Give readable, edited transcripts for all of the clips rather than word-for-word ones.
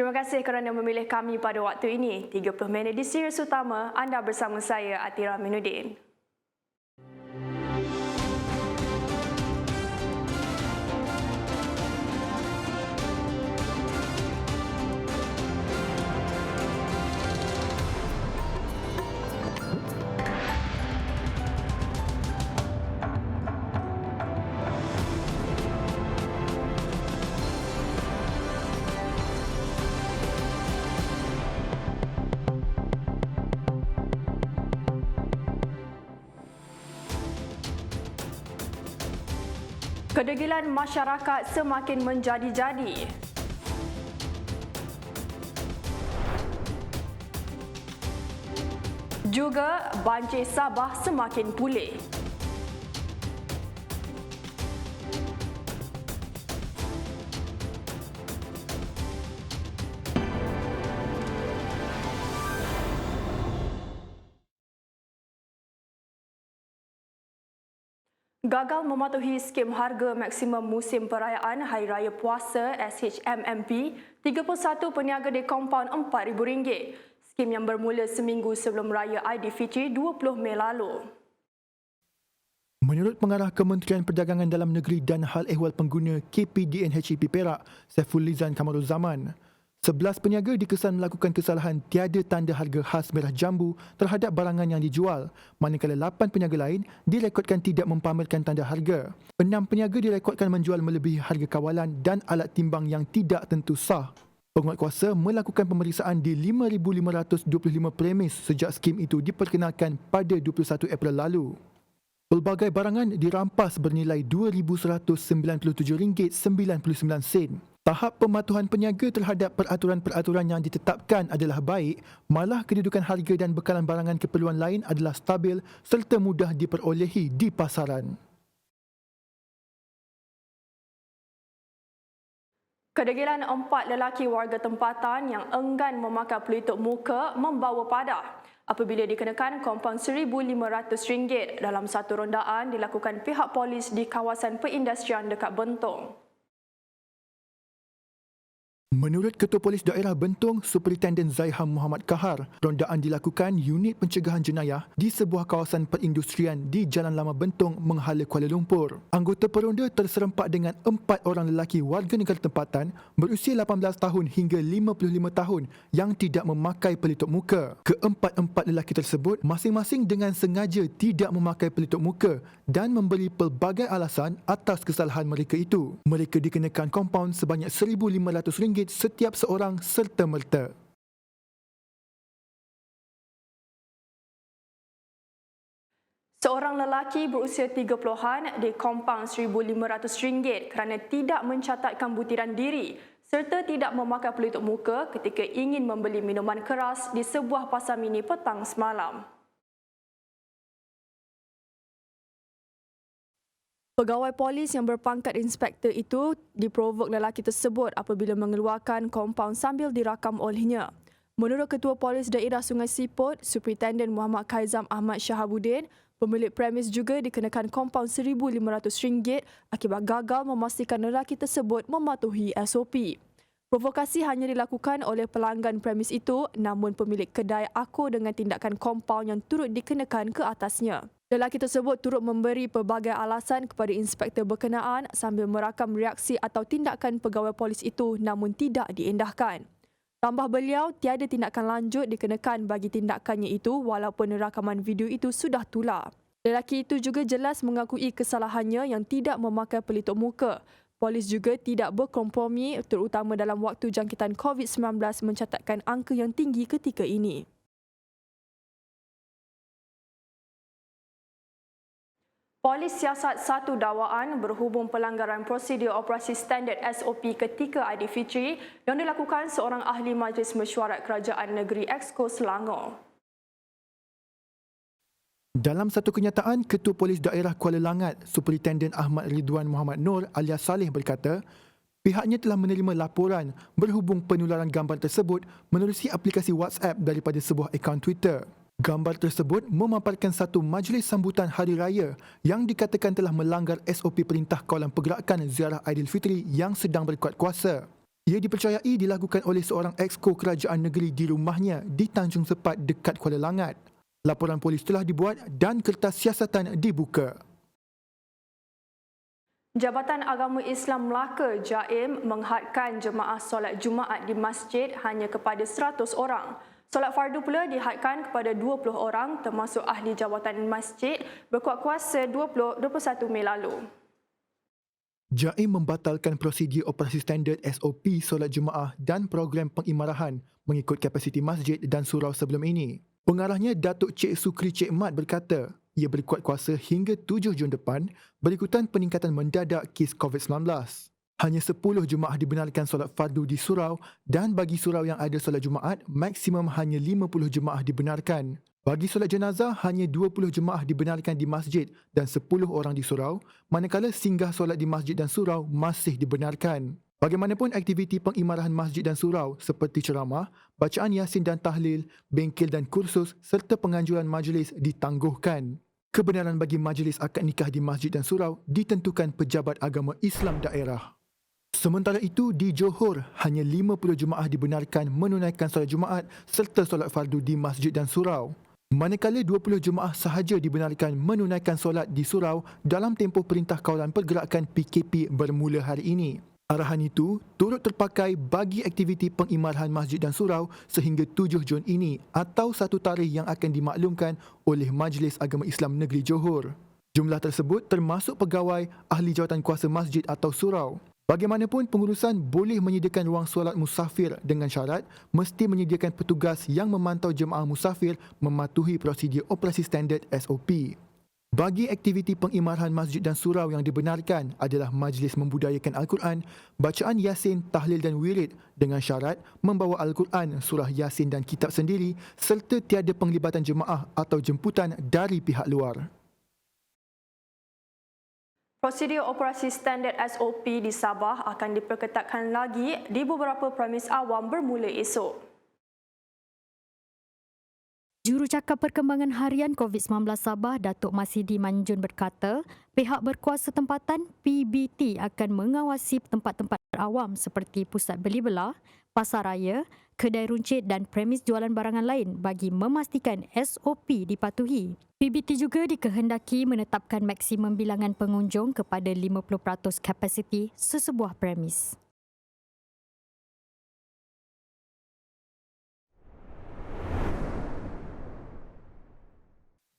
Terima kasih kerana memilih kami pada waktu ini. 30 minit di Sirius Utama, anda bersama saya Atira Minuddin. Kedegilan masyarakat semakin menjadi-jadi. Juga banjir Sabah semakin pulih. Gagal mematuhi skim harga maksimum musim perayaan Hari Raya Puasa SHMMP, 31 peniaga di kompaun RM4,000. Skim yang bermula seminggu sebelum Raya Aidilfitri 20 Mei lalu. Menurut Pengarah Kementerian Perdagangan Dalam Negeri dan Hal Ehwal Pengguna KPDN HEP Perak, Saifulizan Kamaruzzaman, 11 peniaga dikesan melakukan kesalahan tiada tanda harga khas merah jambu terhadap barangan yang dijual, manakala 8 peniaga lain direkodkan tidak mempamerkan tanda harga. 6 peniaga direkodkan menjual melebihi harga kawalan dan alat timbang yang tidak tentu sah. Penguatkuasa melakukan pemeriksaan di 5,525 premis sejak skim itu diperkenalkan pada 21 April lalu. Pelbagai barangan dirampas bernilai RM2,197.99. Tahap pematuhan peniaga terhadap peraturan-peraturan yang ditetapkan adalah baik, malah kedudukan harga dan bekalan barangan keperluan lain adalah stabil serta mudah diperolehi di pasaran. Kedegilan 4 lelaki warga tempatan yang enggan memakai pelitup muka membawa padah apabila dikenakan kompaun RM1,500 dalam satu rondaan dilakukan pihak polis di kawasan perindustrian dekat Bentong. Menurut Ketua Polis Daerah Bentong, Superintenden Zaiham Muhammad Kahar, rondaan dilakukan unit pencegahan jenayah di sebuah kawasan perindustrian di Jalan Lama Bentong, Menghala, Kuala Lumpur. Anggota peronda terserempak dengan 4 orang lelaki warga negara tempatan berusia 18 tahun hingga 55 tahun yang tidak memakai pelitup muka. Keempat-empat lelaki tersebut masing-masing dengan sengaja tidak memakai pelitup muka dan memberi pelbagai alasan atas kesalahan mereka itu. Mereka dikenakan kompaun sebanyak RM1,500 setiap seorang serta-merta. Seorang lelaki berusia 30-an dikompaun RM1,500 kerana tidak mencatatkan butiran diri serta tidak memakai pelitup muka ketika ingin membeli minuman keras di sebuah pasar mini petang semalam. Pegawai polis yang berpangkat inspektor itu diprovok lelaki tersebut apabila mengeluarkan kompaun sambil dirakam olehnya. Menurut Ketua Polis Daerah Sungai Siput, Superintenden Muhammad Kaizam Ahmad Shahabuddin, pemilik premis juga dikenakan kompaun RM1,500 akibat gagal memastikan lelaki tersebut mematuhi SOP. Provokasi hanya dilakukan oleh pelanggan premis itu, namun pemilik kedai akur dengan tindakan kompaun yang turut dikenakan ke atasnya. Lelaki tersebut turut memberi pelbagai alasan kepada inspektor berkenaan sambil merakam reaksi atau tindakan pegawai polis itu namun tidak diendahkan. Tambah beliau, tiada tindakan lanjut dikenakan bagi tindakannya itu walaupun rakaman video itu sudah tular. Lelaki itu juga jelas mengakui kesalahannya yang tidak memakai pelitup muka. Polis juga tidak berkompromi terutama dalam waktu jangkitan COVID-19 mencatatkan angka yang tinggi ketika ini. Polis siasat satu dakwaan berhubung pelanggaran prosedur operasi standard SOP ketika Aidilfitri yang dilakukan seorang ahli Majlis Mesyuarat Kerajaan Negeri Exco Selangor. Dalam satu kenyataan, Ketua Polis Daerah Kuala Langat, Superintenden Ahmad Ridwan Muhammad Nur alias Saleh berkata, pihaknya telah menerima laporan berhubung penularan gambar tersebut menerusi aplikasi WhatsApp daripada sebuah akaun Twitter. Gambar tersebut memaparkan satu majlis sambutan Hari Raya yang dikatakan telah melanggar SOP Perintah Kawalan Pergerakan Ziarah Aidilfitri yang sedang berkuat kuasa. Ia dipercayai dilakukan oleh seorang exco kerajaan negeri di rumahnya di Tanjung Sepat dekat Kuala Langat. Laporan polis telah dibuat dan kertas siasatan dibuka. Jabatan Agama Islam Melaka JAIM menghadkan jemaah solat Jumaat di masjid hanya kepada 100 orang. Solat fardu pula dihadkan kepada 20 orang termasuk ahli jawatan masjid berkuat kuasa 21 Mei lalu. JAIM membatalkan prosedur operasi standard SOP solat Jumaat dan program pengimarahan mengikut kapasiti masjid dan surau sebelum ini. Pengarahnya Datuk Cik Sukri Cik Mat berkata, ia berkuat kuasa hingga 7 Jun depan berikutan peningkatan mendadak kes COVID-19. Hanya 10 jemaah dibenarkan solat fardu di surau dan bagi surau yang ada solat Jumaat, maksimum hanya 50 jemaah dibenarkan. Bagi solat jenazah, hanya 20 jemaah dibenarkan di masjid dan 10 orang di surau, manakala singgah solat di masjid dan surau masih dibenarkan. Bagaimanapun aktiviti pengimarahan masjid dan surau seperti ceramah, bacaan Yasin dan tahlil, bengkel dan kursus serta penganjuran majlis ditangguhkan. Kebenaran bagi majlis akad nikah di masjid dan surau ditentukan pejabat agama Islam daerah. Sementara itu, di Johor, hanya 50 jemaah dibenarkan menunaikan solat Jumaat serta solat fardu di masjid dan surau. Manakala 20 jemaah sahaja dibenarkan menunaikan solat di surau dalam tempoh Perintah Kawalan Pergerakan PKP bermula hari ini. Arahan itu turut terpakai bagi aktiviti pengimarahan masjid dan surau sehingga 7 Jun ini atau satu tarikh yang akan dimaklumkan oleh Majlis Agama Islam Negeri Johor. Jumlah tersebut termasuk pegawai, ahli jawatan kuasa masjid atau surau. Bagaimanapun, pengurusan boleh menyediakan ruang solat musafir dengan syarat mesti menyediakan petugas yang memantau jemaah musafir mematuhi prosedur operasi standard SOP. Bagi aktiviti pengimarahan masjid dan surau yang dibenarkan adalah majlis membudayakan Al-Quran, bacaan Yasin, tahlil dan wirid dengan syarat membawa Al-Quran, surah Yasin dan kitab sendiri serta tiada penglibatan jemaah atau jemputan dari pihak luar. Prosedur operasi standard SOP di Sabah akan diperketatkan lagi di beberapa premis awam bermula esok. Jurucakap Perkembangan Harian COVID-19 Sabah, Datuk Masidi Manjun berkata, pihak berkuasa tempatan PBT akan mengawasi tempat-tempat awam seperti pusat beli belah, pasar raya, kedai runcit dan premis jualan barangan lain bagi memastikan SOP dipatuhi. PBT juga dikehendaki menetapkan maksimum bilangan pengunjung kepada 50% kapasiti sesebuah premis.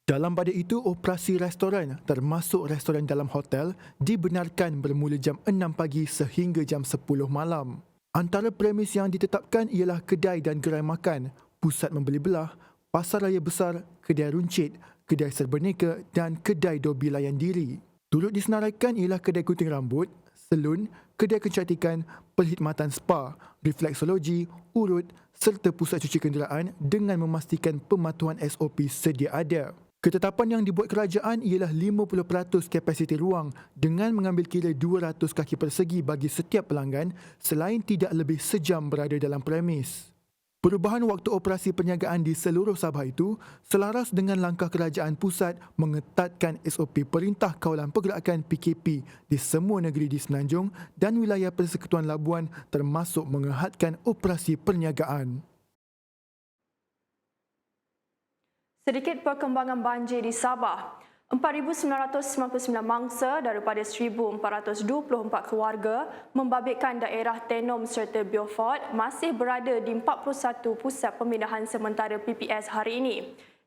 Dalam pada itu, operasi restoran termasuk restoran dalam hotel dibenarkan bermula jam 6 pagi sehingga jam 10 malam. Antara premis yang ditetapkan ialah kedai dan gerai makan, pusat membeli belah, pasar raya besar, kedai runcit, kedai serberneka dan kedai dobi layan diri. Turut disenaraikan ialah kedai gunting rambut, salon, kedai kecantikan, perkhidmatan spa, refleksologi, urut serta pusat cuci kenderaan dengan memastikan pematuhan SOP sedia ada. Ketetapan yang dibuat kerajaan ialah 50% kapasiti ruang dengan mengambil kira 200 kaki persegi bagi setiap pelanggan selain tidak lebih sejam berada dalam premis. Perubahan waktu operasi perniagaan di seluruh Sabah itu selaras dengan langkah kerajaan pusat mengetatkan SOP Perintah Kawalan Pergerakan PKP di semua negeri di Semenanjung dan wilayah Persekutuan Labuan termasuk menghadkan operasi perniagaan. Sedikit perkembangan banjir di Sabah. 4,999 mangsa daripada 1,424 keluarga membabitkan daerah Tenom serta Beaufort masih berada di 41 pusat pemindahan sementara PPS hari ini.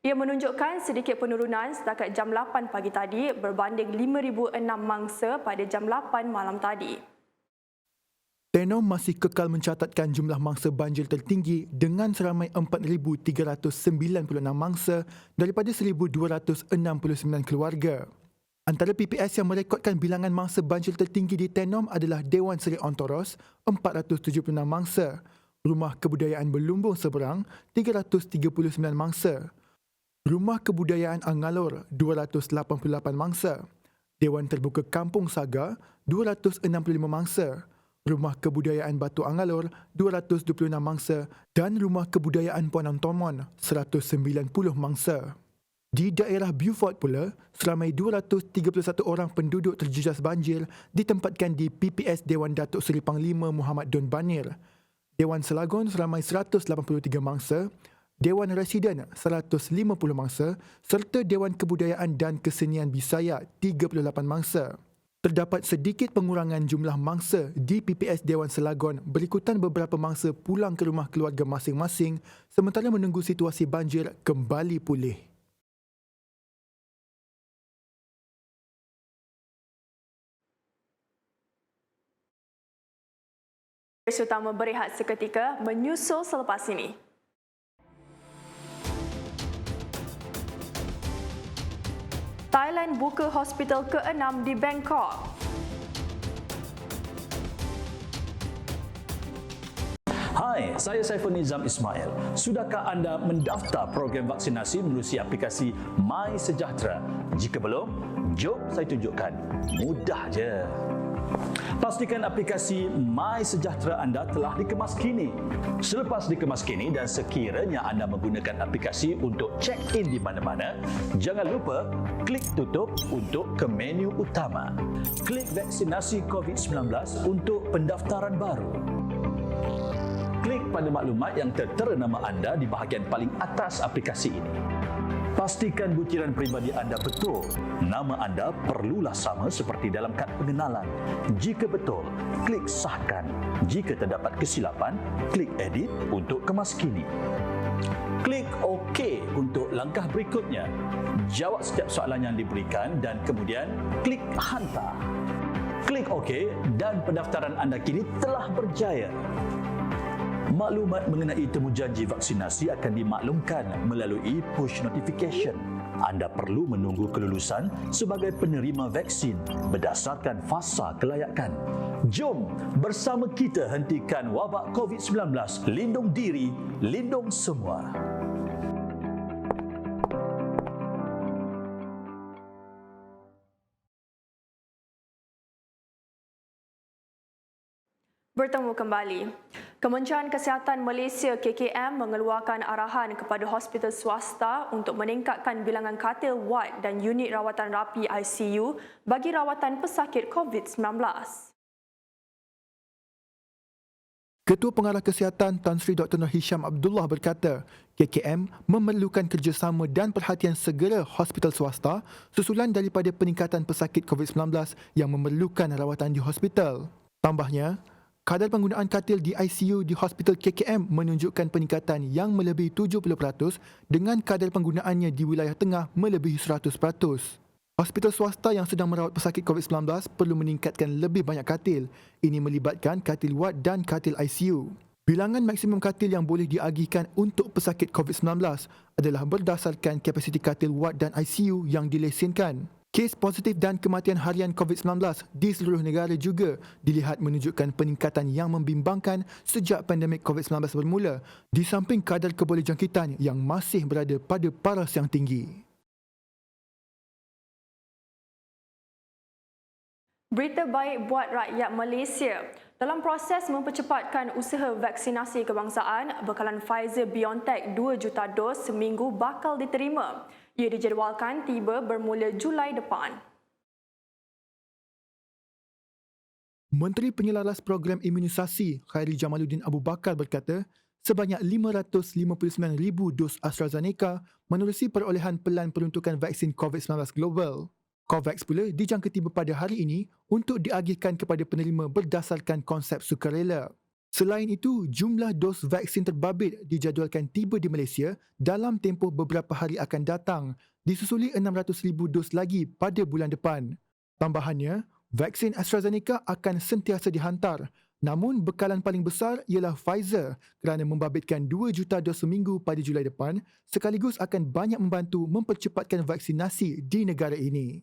Ia menunjukkan sedikit penurunan setakat jam 8 pagi tadi berbanding 5,006 mangsa pada jam 8 malam tadi. Tenom masih kekal mencatatkan jumlah mangsa banjir tertinggi dengan seramai 4,396 mangsa daripada 1,269 keluarga. Antara PPS yang merekodkan bilangan mangsa banjir tertinggi di Tenom adalah Dewan Seri Ontoros, 476 mangsa, Rumah Kebudayaan Berlumbung Seberang, 339 mangsa, Rumah Kebudayaan Angalor, 288 mangsa, Dewan Terbuka Kampung Saga, 265 mangsa, Rumah Kebudayaan Batu Angalor 226 mangsa dan Rumah Kebudayaan Puanan Tomon 190 mangsa. Di daerah Beaufort pula, seramai 231 orang penduduk terjejas banjir ditempatkan di PPS Dewan Datuk Seri Panglima Muhammad Don Banir. Dewan Selangor seramai 183 mangsa, Dewan Residen 150 mangsa serta Dewan Kebudayaan dan Kesenian Bisaya 38 mangsa. Terdapat sedikit pengurangan jumlah mangsa di PPS Dewan Selangor berikutan beberapa mangsa pulang ke rumah keluarga masing-masing sementara menunggu situasi banjir kembali pulih. Isu utama berehat seketika menyusul selepas ini. Thailand buka hospital ke-6 di Bangkok. Hai, saya Saiful Nizam Ismail. Sudahkah anda mendaftar program vaksinasi melalui aplikasi My Sejahtera? Jika belum, jom saya tunjukkan. Mudah je. Pastikan aplikasi My Sejahtera anda telah dikemas kini. Selepas dikemas kini dan sekiranya anda menggunakan aplikasi untuk check-in di mana-mana, jangan lupa klik tutup untuk ke menu utama. Klik vaksinasi COVID-19 untuk pendaftaran baru. Klik pada maklumat yang tertera nama anda di bahagian paling atas aplikasi ini. Pastikan butiran peribadi anda betul. Nama anda perlulah sama seperti dalam kad pengenalan. Jika betul, klik sahkan. Jika terdapat kesilapan, klik edit untuk kemas kini. Klik OK untuk langkah berikutnya. Jawab setiap soalan yang diberikan dan kemudian klik hantar. Klik OK dan pendaftaran anda kini telah berjaya. Maklumat mengenai temujanji vaksinasi akan dimaklumkan melalui push notification. Anda perlu menunggu kelulusan sebagai penerima vaksin berdasarkan fasa kelayakan. Jom bersama kita hentikan wabak COVID-19. Lindung diri, lindung semua. Bertemu kembali. Kementerian Kesihatan Malaysia KKM mengeluarkan arahan kepada hospital swasta untuk meningkatkan bilangan katil wad dan unit rawatan rapi ICU bagi rawatan pesakit COVID-19. Ketua Pengarah Kesihatan Tan Sri Dr. Nur Hisham Abdullah berkata, KKM memerlukan kerjasama dan perhatian segera hospital swasta susulan daripada peningkatan pesakit COVID-19 yang memerlukan rawatan di hospital. Tambahnya, kadar penggunaan katil di ICU di Hospital KKM menunjukkan peningkatan yang melebihi 70% dengan kadar penggunaannya di wilayah tengah melebihi 100%. Hospital swasta yang sedang merawat pesakit COVID-19 perlu meningkatkan lebih banyak katil. Ini melibatkan katil wad dan katil ICU. Bilangan maksimum katil yang boleh diagihkan untuk pesakit COVID-19 adalah berdasarkan kapasiti katil wad dan ICU yang dilesenkan. Kes positif dan kematian harian COVID-19 di seluruh negara juga dilihat menunjukkan peningkatan yang membimbangkan sejak pandemik COVID-19 bermula, di samping kadar kebolehjangkitan yang masih berada pada paras yang tinggi. Berita baik buat rakyat Malaysia. Dalam proses mempercepatkan usaha vaksinasi kebangsaan, bekalan Pfizer-BioNTech 2 juta dos seminggu bakal diterima. Ia dijadualkan tiba bermula Julai depan. Menteri Penyelaras Program Imunisasi Khairi Jamaluddin Abu Bakar berkata, sebanyak 559,000 dos AstraZeneca menerusi perolehan pelan peruntukan vaksin COVID-19 global. COVAX pula dijangka tiba pada hari ini untuk diagihkan kepada penerima berdasarkan konsep sukarela. Selain itu, jumlah dos vaksin terbabit dijadualkan tiba di Malaysia dalam tempoh beberapa hari akan datang, disusuli 600,000 dos lagi pada bulan depan. Tambahannya, vaksin AstraZeneca akan sentiasa dihantar, namun bekalan paling besar ialah Pfizer kerana membabitkan 2 juta dos seminggu pada Julai depan, sekaligus akan banyak membantu mempercepatkan vaksinasi di negara ini.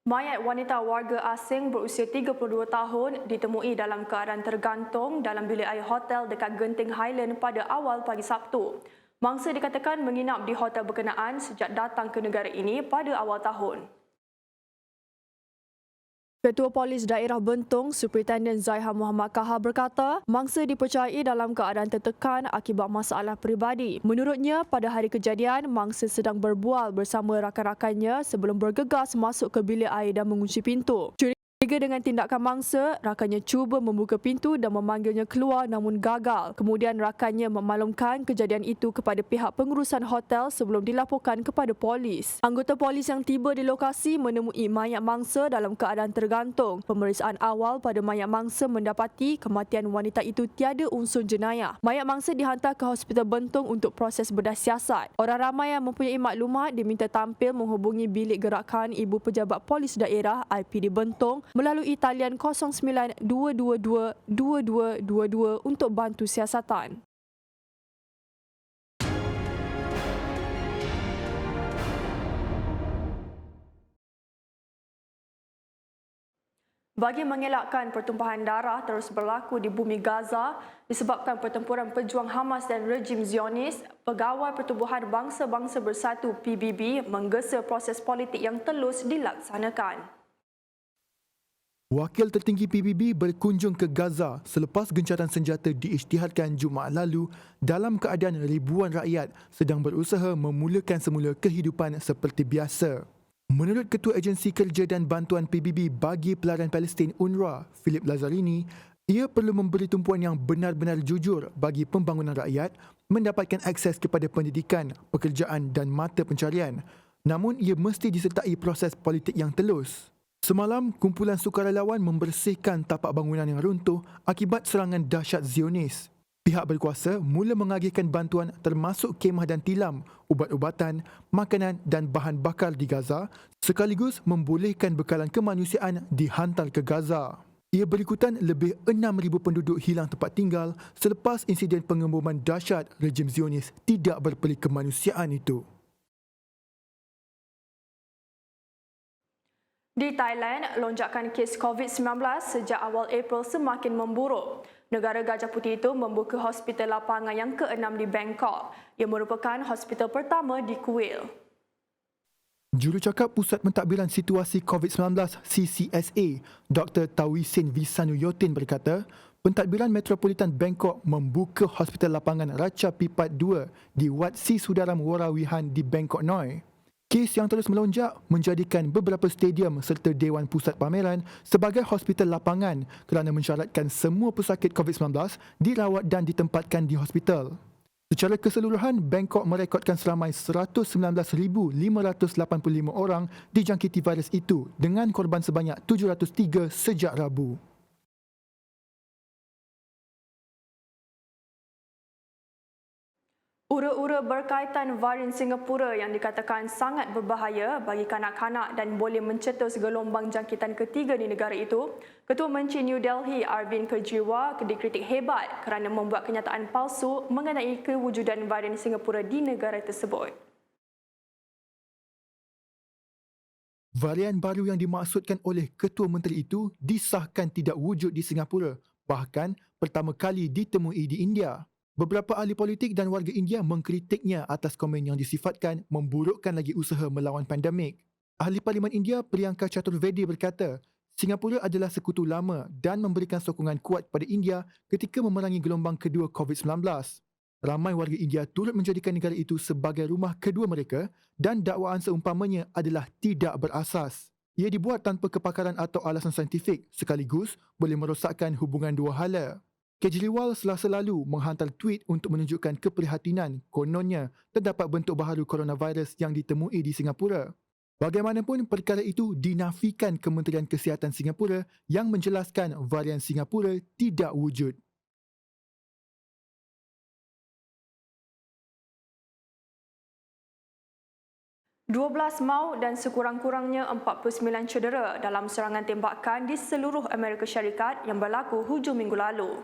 Mayat wanita warga asing berusia 32 tahun ditemui dalam keadaan tergantung dalam bilik air hotel dekat Genting Highland pada awal pagi Sabtu. Mangsa dikatakan menginap di hotel berkenaan sejak datang ke negara ini pada awal tahun. Ketua Polis Daerah Bentong, Superintendent Zaiha Muhammad Kahar berkata, mangsa dipercayai dalam keadaan tertekan akibat masalah peribadi. Menurutnya, pada hari kejadian, mangsa sedang berbual bersama rakan-rakannya sebelum bergegas masuk ke bilik air dan mengunci pintu. Curiga dengan tindakan mangsa, rakannya cuba membuka pintu dan memanggilnya keluar namun gagal. Kemudian rakannya memaklumkan kejadian itu kepada pihak pengurusan hotel sebelum dilaporkan kepada polis. Anggota polis yang tiba di lokasi menemui mayat mangsa dalam keadaan tergantung. Pemeriksaan awal pada mayat mangsa mendapati kematian wanita itu tiada unsur jenayah. Mayat mangsa dihantar ke Hospital Bentong untuk proses bedah siasat. Orang ramai yang mempunyai maklumat diminta tampil menghubungi bilik gerakan Ibu Pejabat Polis Daerah IPD Bentong melalui talian 09-222-2222 untuk bantu siasatan. Bagi mengelakkan pertumpahan darah terus berlaku di bumi Gaza disebabkan pertempuran pejuang Hamas dan rejim Zionis, Pegawai Pertubuhan Bangsa-Bangsa Bersatu PBB menggesa proses politik yang telus dilaksanakan. Wakil tertinggi PBB berkunjung ke Gaza selepas gencaran senjata diisytiharkan Jumaat lalu dalam keadaan ribuan rakyat sedang berusaha memulakan semula kehidupan seperti biasa. Menurut Ketua Agensi Kerja dan Bantuan PBB bagi Pelarian Palestin UNRWA, Philip Lazzarini, ia perlu memberi tumpuan yang benar-benar jujur bagi pembangunan rakyat mendapatkan akses kepada pendidikan, pekerjaan dan mata pencarian. Namun ia mesti disertai proses politik yang telus. Semalam, kumpulan sukarelawan membersihkan tapak bangunan yang runtuh akibat serangan dahsyat Zionis. Pihak berkuasa mula mengagihkan bantuan termasuk kemah dan tilam, ubat-ubatan, makanan dan bahan bakar di Gaza sekaligus membolehkan bekalan kemanusiaan dihantar ke Gaza. Ia berikutan lebih 6,000 penduduk hilang tempat tinggal selepas insiden pengeboman dahsyat rejim Zionis tidak berpelik kemanusiaan itu. Di Thailand, lonjakan kes COVID-19 sejak awal April semakin memburuk. Negara Gajah Putih itu membuka hospital lapangan yang ke-6 di Bangkok. Ia merupakan hospital pertama di Kuil. Jurucakap Pusat Pentadbiran Situasi COVID-19 CCSA, Dr. Tawisin Visanuyotin berkata, Pentadbiran Metropolitan Bangkok membuka hospital lapangan Racha Pipat 2 di Wat Si Sudaram Warawihan di Bangkok Noi. Kes yang terus melonjak menjadikan beberapa stadium serta Dewan Pusat Pameran sebagai hospital lapangan kerana mensyaratkan semua pesakit COVID-19 dirawat dan ditempatkan di hospital. Secara keseluruhan, Bangkok merekodkan seramai 119,585 orang dijangkiti virus itu dengan korban sebanyak 703 sejak Rabu. Ura-ura berkaitan varian Singapura yang dikatakan sangat berbahaya bagi kanak-kanak dan boleh mencetus gelombang jangkitan ketiga di negara itu, Ketua Menteri New Delhi Arvind Kejriwal dikritik hebat kerana membuat kenyataan palsu mengenai kewujudan varian Singapura di negara tersebut. Varian baru yang dimaksudkan oleh Ketua Menteri itu disahkan tidak wujud di Singapura, bahkan pertama kali ditemui di India. Beberapa ahli politik dan warga India mengkritiknya atas komen yang disifatkan memburukkan lagi usaha melawan pandemik. Ahli Parlimen India Priyanka Chaturvedi berkata, Singapura adalah sekutu lama dan memberikan sokongan kuat pada India ketika memerangi gelombang kedua COVID-19. Ramai warga India turut menjadikan negara itu sebagai rumah kedua mereka dan dakwaan seumpamanya adalah tidak berasas. Ia dibuat tanpa kepakaran atau alasan saintifik sekaligus boleh merosakkan hubungan dua hala. Kejriwal Selasa lalu menghantar tweet untuk menunjukkan keprihatinan kononnya terdapat bentuk baharu coronavirus yang ditemui di Singapura. Bagaimanapun, perkara itu dinafikan Kementerian Kesihatan Singapura yang menjelaskan varian Singapura tidak wujud. $12 maut dan sekurang-kurangnya 49 cedera dalam serangan tembakan di seluruh Amerika Syarikat yang berlaku hujung minggu lalu.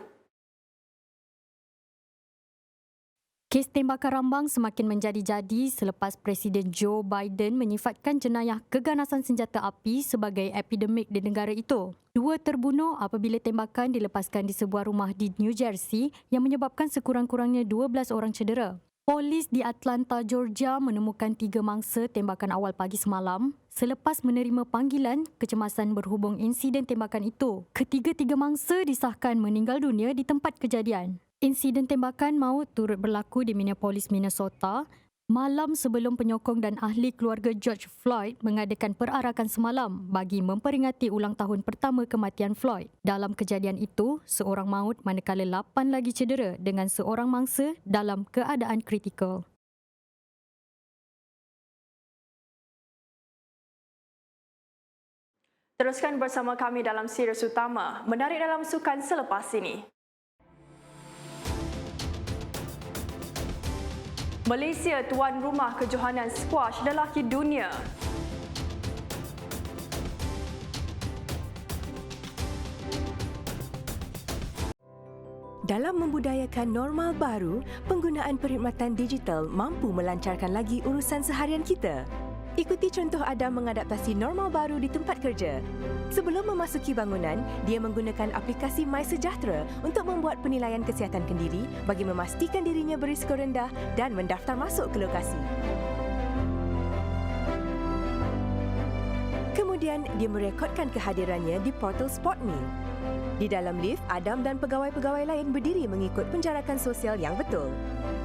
Kes tembakan rambang semakin menjadi-jadi selepas Presiden Joe Biden menyifatkan jenayah keganasan senjata api sebagai epidemik di negara itu. 2 terbunuh apabila tembakan dilepaskan di sebuah rumah di New Jersey yang menyebabkan sekurang-kurangnya 12 orang cedera. Polis di Atlanta, Georgia menemukan 3 mangsa tembakan awal pagi semalam selepas menerima panggilan kecemasan berhubung insiden tembakan itu. Ketiga-tiga mangsa disahkan meninggal dunia di tempat kejadian. Insiden tembakan maut turut berlaku di Minneapolis, Minnesota, malam sebelum penyokong dan ahli keluarga George Floyd mengadakan perarakan semalam bagi memperingati ulang tahun pertama kematian Floyd. Dalam kejadian itu, seorang maut manakala 8 lagi cedera dengan seorang mangsa dalam keadaan kritikal. Teruskan bersama kami dalam serius utama, menarik dalam sukan selepas ini. Malaysia tuan rumah kejohanan skuash lelaki dunia. Dalam membudayakan normal baru, penggunaan perkhidmatan digital mampu melancarkan lagi urusan seharian kita. Ikuti contoh Adam mengadaptasi normal baru di tempat kerja. Sebelum memasuki bangunan, dia menggunakan aplikasi MySejahtera untuk membuat penilaian kesihatan kendiri bagi memastikan dirinya berisiko rendah dan mendaftar masuk ke lokasi. Kemudian, dia merekodkan kehadirannya di portal SpotMe. Di dalam lift, Adam dan pegawai-pegawai lain berdiri mengikut penjarakan sosial yang betul.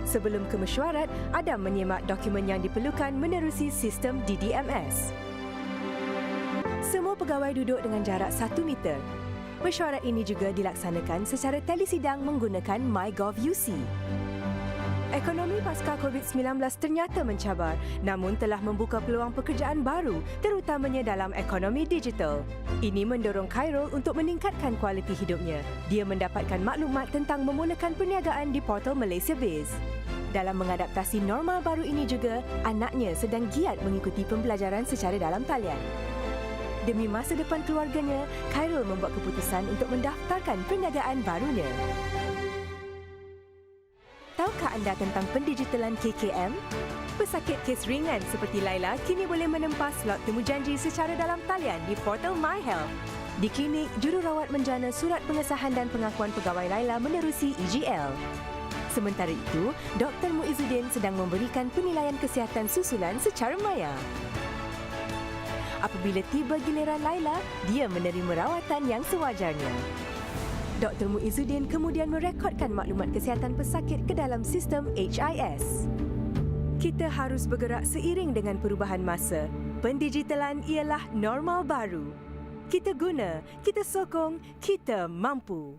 Sebelum ke mesyuarat, Adam menyemak dokumen yang diperlukan menerusi sistem DDMS. Semua pegawai duduk dengan jarak 1 meter. Mesyuarat ini juga dilaksanakan secara telesidang menggunakan MyGov.UC. Ekonomi pasca COVID-19 ternyata mencabar, namun telah membuka peluang pekerjaan baru, terutamanya dalam ekonomi digital. Ini mendorong Khairul untuk meningkatkan kualiti hidupnya. Dia mendapatkan maklumat tentang memulakan perniagaan di portal Malaysia Biz. Dalam mengadaptasi normal baru ini juga, anaknya sedang giat mengikuti pembelajaran secara dalam talian. Demi masa depan keluarganya, Khairul membuat keputusan untuk mendaftarkan perniagaan barunya. Tahukah anda tentang pendigitalan KKM? Pesakit kes ringan seperti Laila kini boleh menempas slot temujanji secara dalam talian di portal MyHealth. Di klinik, jururawat menjana surat pengesahan dan pengakuan pegawai Laila menerusi EGL. Sementara itu, Dr. Muizuddin sedang memberikan penilaian kesihatan susulan secara maya. Apabila tiba giliran Laila, dia menerima rawatan yang sewajarnya. Dr. Muizuddin kemudian merekodkan maklumat kesihatan pesakit ke dalam sistem HIS. Kita harus bergerak seiring dengan perubahan masa. Pendigitalan ialah normal baru. Kita guna, kita sokong, kita mampu.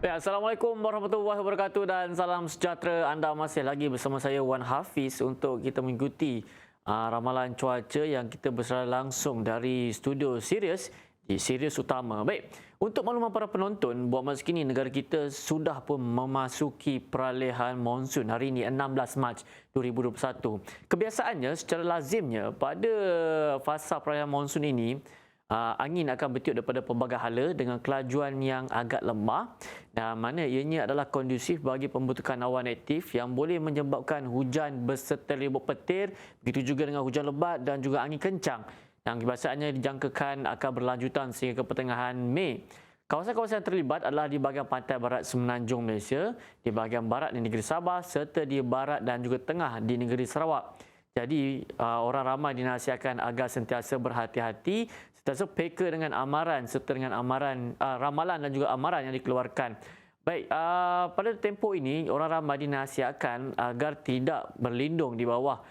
Ya, Assalamualaikum warahmatullahi wabarakatuh dan salam sejahtera. Anda masih lagi bersama saya Wan Hafiz untuk kita mengikuti ramalan cuaca yang kita berserak langsung dari studio Sirius di Sirius Utama. Baik, untuk makluman para penonton, buat masa kini negara kita sudah pun memasuki peralihan monsun hari ini 16 Mac 2021. Kebiasaannya secara lazimnya pada fasa peralihan monsun ini angin akan bertiup daripada pelbagai hala dengan kelajuan yang agak lemah dan mana ianya adalah kondusif bagi pembentukan awan aktif yang boleh menyebabkan hujan berserta ribut petir, begitu juga dengan hujan lebat dan juga angin kencang yang kebiasaannya dijangkakan akan berlanjutan sehingga ke pertengahan Mei. Kawasan-kawasan yang terlibat adalah di bahagian pantai barat Semenanjung Malaysia, di bahagian barat di negeri Sabah serta di barat dan juga tengah di negeri Sarawak. Jadi orang ramai dinasihatkan agar sentiasa berhati-hati, sentiasa peka dengan amaran serta dengan ramalan dan juga amaran yang dikeluarkan. Baik, pada tempoh ini orang ramai dinasihatkan agar tidak berlindung di bawah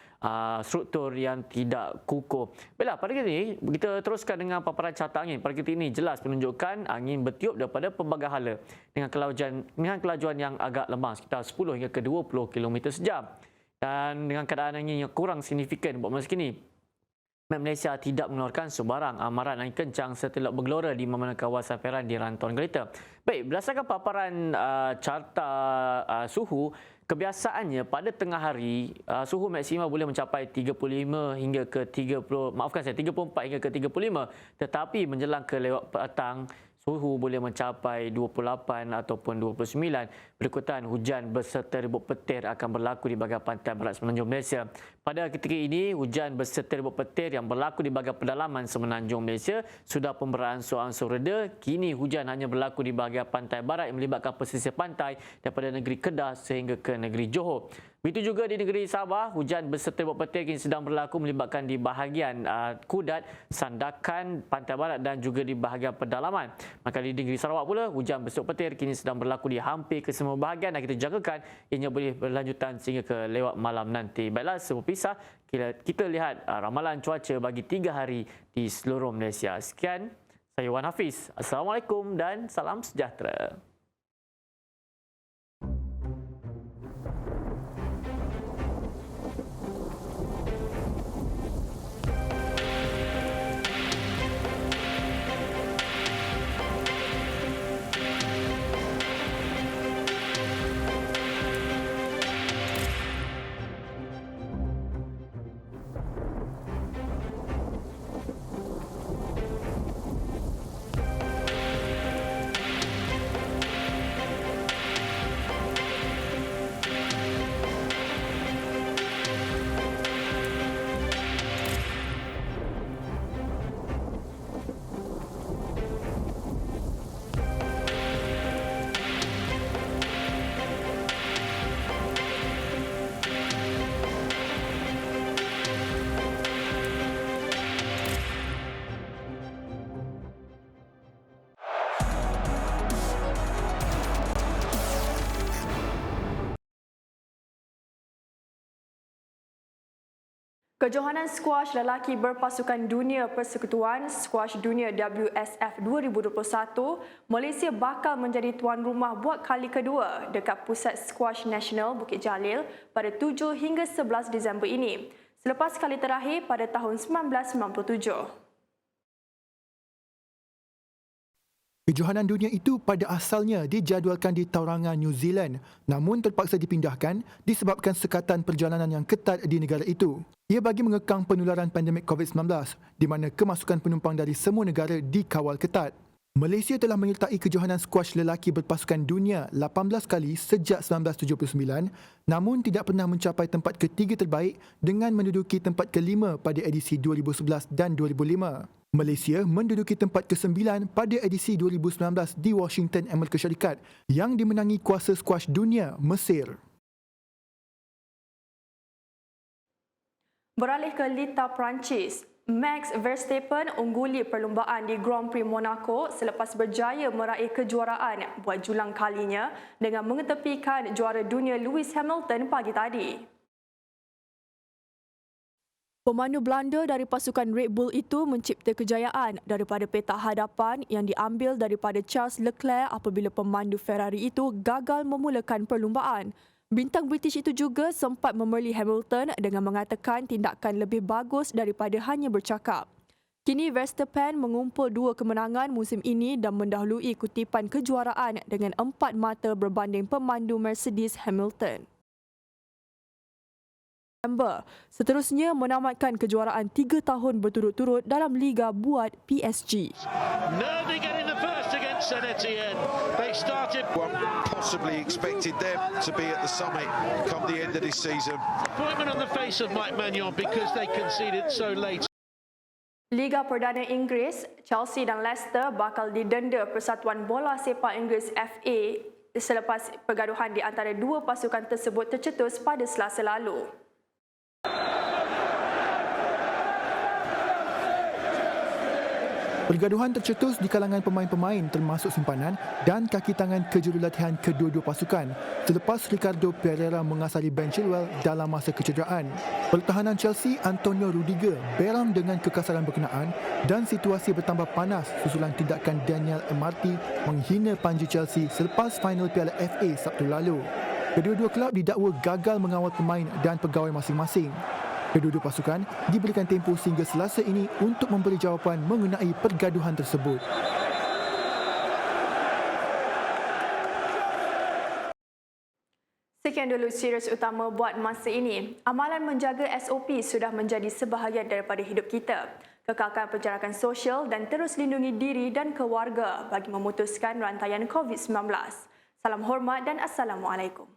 struktur yang tidak kukuh. Baiklah, pada kali ini kita teruskan dengan paparan carta angin. Pada kali ini jelas menunjukkan angin bertiup daripada pelbagai hala dengan kelajuan yang agak lemah sekitar 10 hingga ke 20 km sejam. Dan dengan keadaan angin yang kurang signifikan buat masa kini, Met Malaysia tidak mengeluarkan sebarang amaran angin kencang serta lok bergelora di mana kawasan Peran di rantauan kereta. Baik, berdasarkan paparan carta suhu, kebiasaannya pada tengah hari suhu maksima boleh mencapai 34 hingga ke 35, tetapi menjelang ke lewat petang suhu boleh mencapai 28 ataupun 29. Berikutan hujan berserta ribut petir akan berlaku di bahagian pantai barat Semenanjung Malaysia. Pada ketika ini, hujan berserta ribut petir yang berlaku di bahagian pedalaman Semenanjung Malaysia sudah pun beransur-ansur reda. Kini hujan hanya berlaku di bahagian pantai barat yang melibatkan pesisir pantai daripada negeri Kedah sehingga ke negeri Johor. Begitu juga di negeri Sabah, hujan berserta ribut petir kini sedang berlaku melibatkan di bahagian Kudat, Sandakan, Pantai Barat dan juga di bahagian pedalaman. Maka di negeri Sarawak pula, hujan berserta petir kini sedang berlaku di hampir ke semua bahagian dan kita jangkakan ianya boleh berlanjutan sehingga ke lewat malam nanti. Baiklah, sebelum pisah, kita lihat ramalan cuaca bagi 3 hari di seluruh Malaysia. Sekian, saya Wan Hafiz. Assalamualaikum dan salam sejahtera. Kejohanan skuash lelaki berpasukan dunia Persekutuan Skuash Dunia WSF 2021, Malaysia bakal menjadi tuan rumah buat kali kedua dekat Pusat Skuash Nasional Bukit Jalil pada 7 hingga 11 Disember ini, selepas kali terakhir pada tahun 1997. Kejohanan dunia itu pada asalnya dijadualkan di Tauranga, New Zealand, namun terpaksa dipindahkan disebabkan sekatan perjalanan yang ketat di negara itu. Ia bagi mengekang penularan pandemik COVID-19 di mana kemasukan penumpang dari semua negara dikawal ketat. Malaysia telah menyertai kejohanan skuash lelaki berpasukan dunia 18 kali sejak 1979, namun tidak pernah mencapai tempat ketiga terbaik dengan menduduki tempat kelima pada edisi 2011 dan 2005. Malaysia menduduki tempat ke-9 pada edisi 2019 di Washington, Amerika Syarikat yang dimenangi kuasa skuash dunia Mesir. Beralih ke Liga Perancis, Max Verstappen ungguli perlumbaan di Grand Prix Monaco selepas berjaya meraih kejuaraan buat julang kalinya dengan mengetepikan juara dunia Lewis Hamilton pagi tadi. Pemandu Belanda dari pasukan Red Bull itu mencipta kejayaan daripada petak hadapan yang diambil daripada Charles Leclerc apabila pemandu Ferrari itu gagal memulakan perlumbaan. Bintang British itu juga sempat memerli Hamilton dengan mengatakan tindakan lebih bagus daripada hanya bercakap. Kini Verstappen mengumpul 2 kemenangan musim ini dan mendahului kutipan kejuaraan dengan 4 mata berbanding pemandu Mercedes Hamilton. Seterusnya menamatkan kejuaraan 3 tahun berturut-turut dalam liga buat PSG. Nervy getting the first against Saint Etienne. They started. One possibly expected them to be at the summit come the end of this season. Appointment on the face of Mike Magnon because they conceded so late. Liga Perdana Inggeris, Chelsea dan Leicester bakal didenda Persatuan Bola Sepak Inggeris FA selepas pergaduhan di antara dua pasukan tersebut tercetus pada Selasa lalu. Pergaduhan tercetus di kalangan pemain-pemain termasuk simpanan dan kaki tangan kejurulatihan kedua-dua pasukan selepas Ricardo Pereira mengasari Ben Chilwell dalam masa kecederaan. Pertahanan Chelsea Antonio Rudiger berang dengan kekasaran berkenaan dan situasi bertambah panas susulan tindakan Daniel Amartey menghina panji Chelsea selepas final Piala FA Sabtu lalu. Kedua-dua kelab didakwa gagal mengawal pemain dan pegawai masing-masing. Kedua-dua pasukan diberikan tempoh sehingga Selasa ini untuk memberi jawapan mengenai pergaduhan tersebut. Sekian dulu serius utama buat masa ini. Amalan menjaga SOP sudah menjadi sebahagian daripada hidup kita. Kekalkan penjarakan sosial dan terus lindungi diri dan keluarga bagi memutuskan rantaian COVID-19. Salam hormat dan Assalamualaikum.